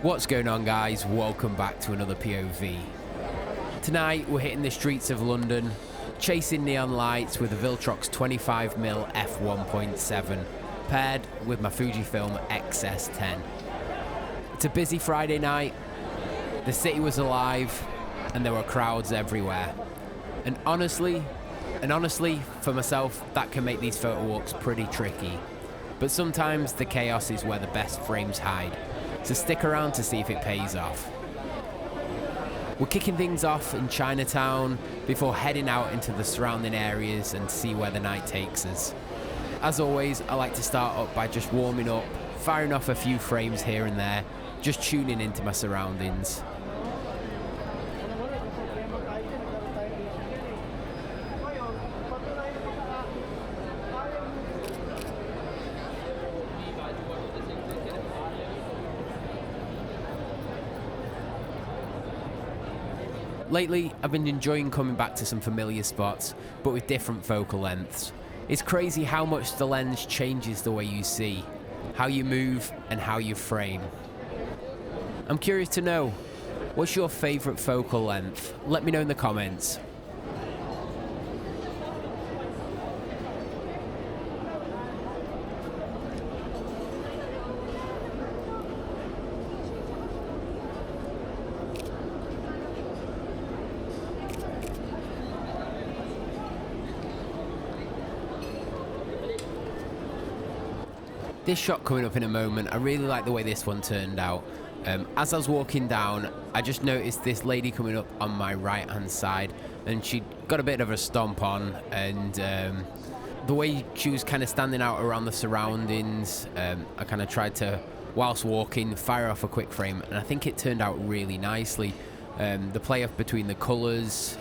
What's going on, guys? Welcome back to another POV. Tonight we're hitting the streets of London, chasing neon lights with a Viltrox 25mm f1.7 paired with my Fujifilm X-S10. It's a busy Friday night, the city was alive and there were crowds everywhere. And honestly, for myself, that can make these photo walks pretty tricky. But sometimes the chaos is where the best frames hide. So stick around to see if it pays off. We're kicking things off in Chinatown before heading out into the surrounding areas and see where the night takes us. As always, I like to start up by just warming up, firing off a few frames here and there, just tuning into my surroundings. Lately, I've been enjoying coming back to some familiar spots, but with different focal lengths. It's crazy how much the lens changes the way you see, how you move, and how you frame. I'm curious to know, what's your favourite focal length? Let me know in the comments. This shot coming up in a moment, I really like the way this one turned out. As I was walking down, I just noticed this lady coming up on my right hand side and she'd got a bit of a stomp on, and the way she was kind of standing out around the surroundings, I kind of tried to, whilst walking, fire off a quick frame, and I think it turned out really nicely. The play off between the colours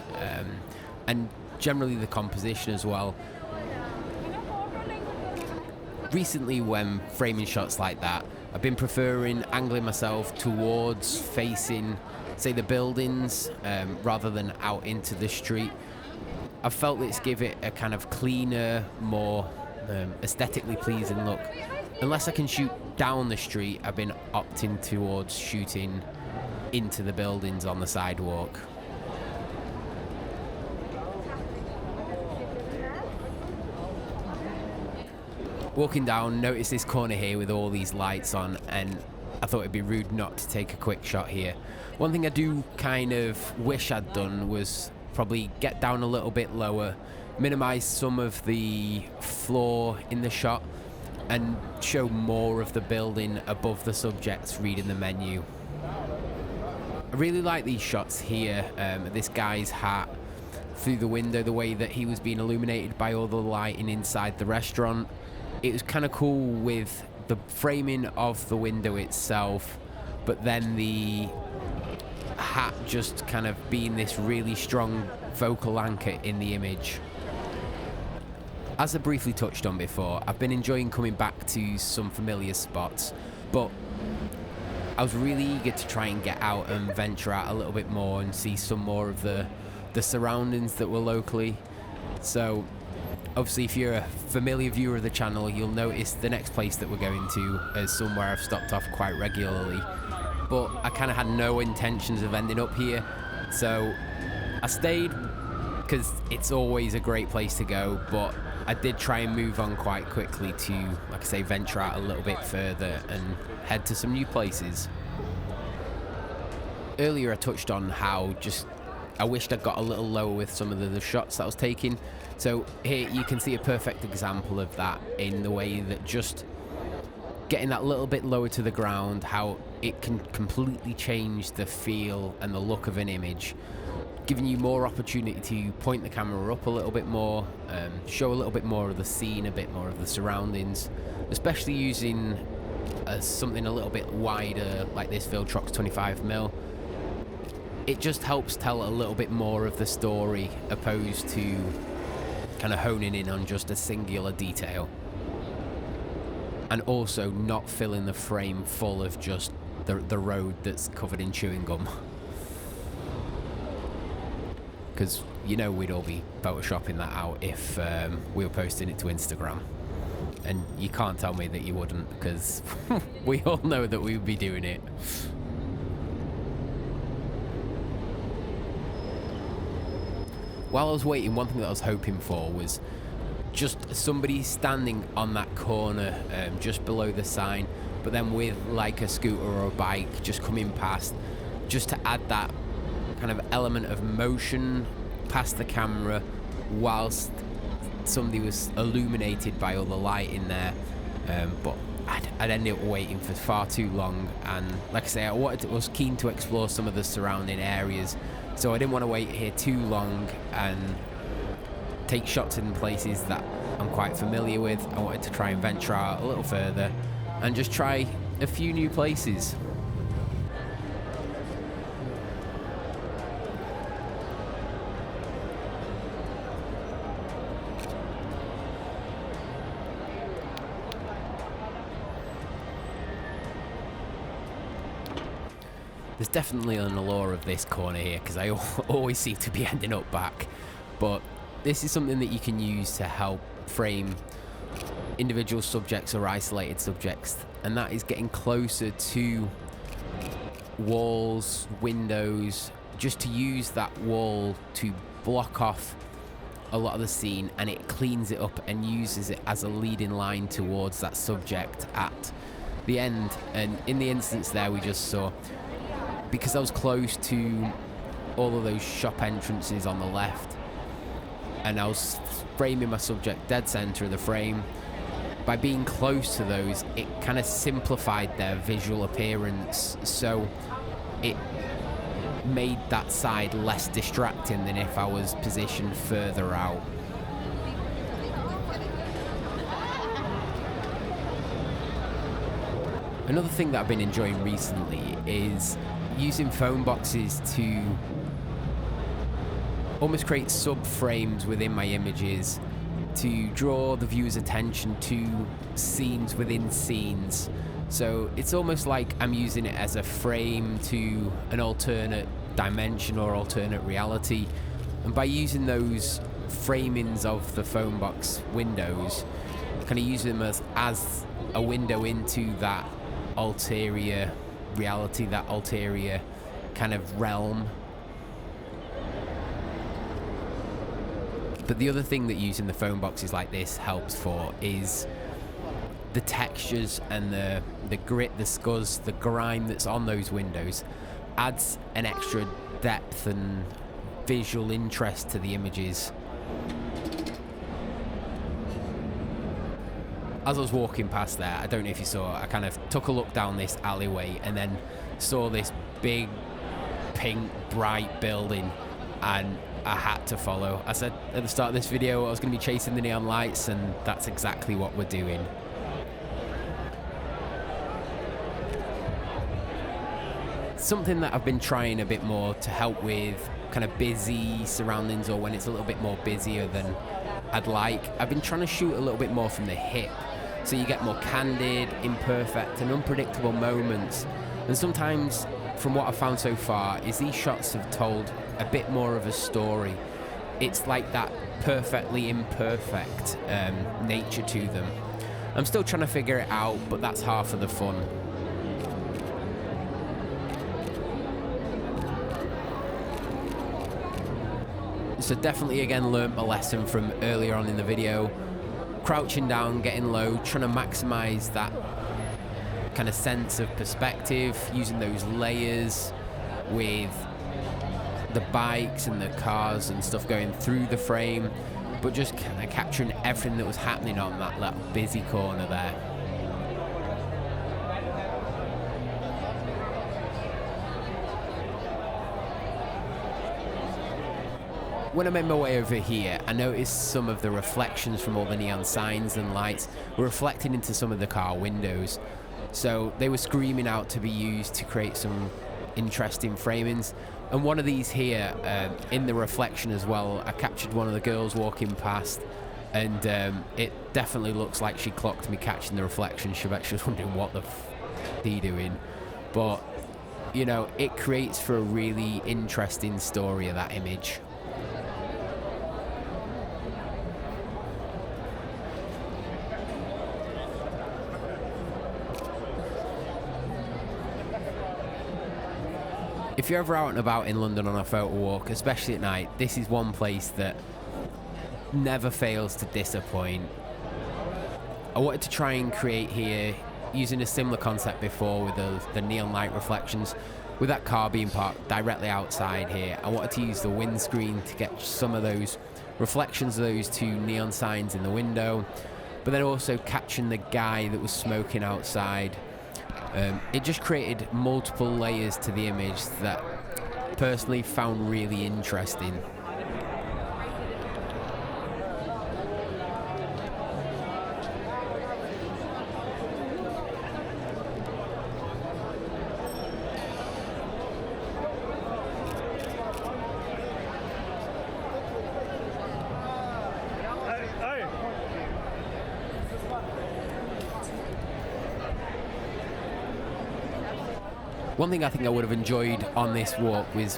and generally the composition as well. Recently, when framing shots like that, I've been preferring angling myself towards facing, say, the buildings rather than out into the street. I've felt it's give it a kind of cleaner, more aesthetically pleasing look. Unless I can shoot down the street, I've been opting towards shooting into the buildings on the sidewalk. Walking down, noticed this corner here with all these lights on, and I thought it'd be rude not to take a quick shot here. One thing I do kind of wish I'd done was probably get down a little bit lower, minimize some of the floor in the shot, and show more of the building above the subjects reading the menu. I really like these shots here, this guy's hat through the window, the way that he was being illuminated by all the lighting inside the restaurant. It was kind of cool with the framing of the window itself, but then the hat just kind of being this really strong focal anchor in the image. As I briefly touched on before, I've been enjoying coming back to some familiar spots, but I was really eager to try and get out and venture out a little bit more and see some more of the surroundings that were locally. So obviously, if you're a familiar viewer of the channel, you'll notice the next place that we're going to is somewhere I've stopped off quite regularly. But I kind of had no intentions of ending up here, so I stayed because it's always a great place to go, but I did try and move on quite quickly to, like I say, venture out a little bit further and head to some new places. Earlier I touched on how I wished I'd got a little lower with some of the shots that I was taking. So here you can see a perfect example of that in the way that just getting that little bit lower to the ground, how it can completely change the feel and the look of an image, giving you more opportunity to point the camera up a little bit more, show a little bit more of the scene, a bit more of the surroundings, especially using something a little bit wider like this Viltrox 25mm. It just helps tell a little bit more of the story opposed to kind of honing in on just a singular detail, and also not filling the frame full of just the road that's covered in chewing gum, because you know we'd all be photoshopping that out if we were posting it to Instagram. And you can't tell me that you wouldn't, because we all know that we would be doing it. while I was waiting, one thing that I was hoping for was just somebody standing on that corner just below the sign, but then with like a scooter or a bike just coming past, just to add that kind of element of motion past the camera whilst somebody was illuminated by all the light in there. But I'd ended up waiting for far too long, and like I say, I was keen to explore some of the surrounding areas, so I didn't want to wait here too long and take shots in places that I'm quite familiar with. I wanted to try and venture out a little further and just try a few new places. There's definitely an allure of this corner here because I always seem to be ending up back, but this is something that you can use to help frame individual subjects or isolated subjects, and that is getting closer to walls, windows, just to use that wall to block off a lot of the scene, and it cleans it up and uses it as a leading line towards that subject at the end. And in the instance there we just saw, because I was close to all of those shop entrances on the left and I was framing my subject dead center of the frame, by being close to those, it kind of simplified their visual appearance, so it made that side less distracting than if I was positioned further out. Another thing that I've been enjoying recently is using phone boxes to almost create subframes within my images to draw the viewer's attention to scenes within scenes. So it's almost like I'm using it as a frame to an alternate dimension or alternate reality. And by using those framings of the phone box windows, kind of use them as a window into that ulterior reality, that ulterior kind of realm. But the other thing that using the phone boxes like this helps for is the textures and the grit, the scuzz, the grime that's on those windows adds an extra depth and visual interest to the images. As I was walking past there, I don't know if you saw, I kind of took a look down this alleyway and then saw this big pink bright building, and I had to follow. I said at the start of this video I was going to be chasing the neon lights, and that's exactly what we're doing. Something that I've been trying a bit more to help with kind of busy surroundings, or when it's a little bit more busier than I'd like, I've been trying to shoot a little bit more from the hip, so you get more candid, imperfect and unpredictable moments. And sometimes, from what I've found so far, is these shots have told a bit more of a story. It's like that perfectly imperfect nature to them. I'm still trying to figure it out, but that's half of the fun. So definitely again learnt a lesson from earlier on in the video. Crouching down, getting low, trying to maximize that kind of sense of perspective, using those layers with the bikes and the cars and stuff going through the frame, but just kind of capturing everything that was happening on that little busy corner there. When I made my way over here, I noticed some of the reflections from all the neon signs and lights were reflected into some of the car windows. So they were screaming out to be used to create some interesting framings. And one of these here, in the reflection as well, I captured one of the girls walking past, and it definitely looks like she clocked me catching the reflection. She was wondering what the f he doing. But, you know, it creates for a really interesting story of that image. If you're ever out and about in London on a photo walk, especially at night, this is one place that never fails to disappoint. I wanted to try and create here using a similar concept before with the neon light reflections. With that car being parked directly outside here, I wanted to use the windscreen to get some of those reflections of those two neon signs in the window, but then also catching the guy that was smoking outside. It just created multiple layers to the image that I personally found really interesting. One thing I think I would have enjoyed on this walk was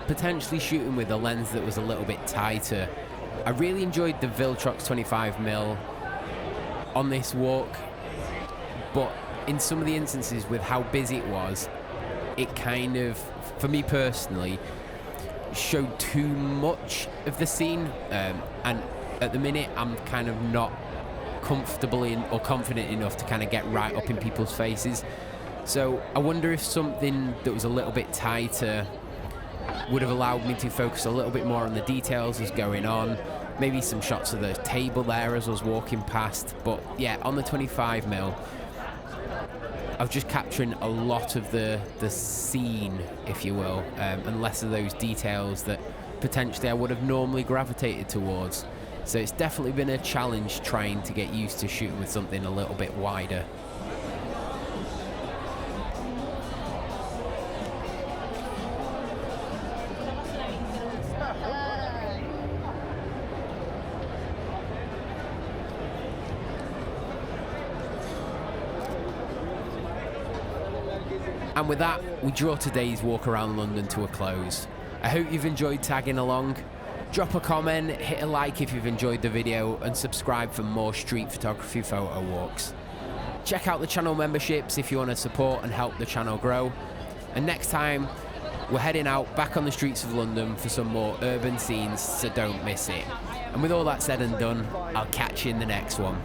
potentially shooting with a lens that was a little bit tighter. I really enjoyed the Viltrox 25mm on this walk, but in some of the instances with how busy it was, it kind of, for me personally, showed too much of the scene, and at the minute I'm kind of not comfortable or confident enough to kind of get right up in people's faces. So I wonder if something that was a little bit tighter would have allowed me to focus a little bit more on the details as going on. Maybe some shots of the table there as I was walking past. But yeah, on the 25mm, I was just capturing a lot of the scene, if you will, and less of those details that potentially I would have normally gravitated towards. So it's definitely been a challenge trying to get used to shooting with something a little bit wider. And with that, we draw today's walk around London to a close. I hope you've enjoyed tagging along. Drop a comment, hit a like if you've enjoyed the video, and subscribe for more street photography photo walks. Check out the channel memberships if you want to support and help the channel grow. And next time, we're heading out back on the streets of London for some more urban scenes, so don't miss it. And with all that said and done, I'll catch you in the next one.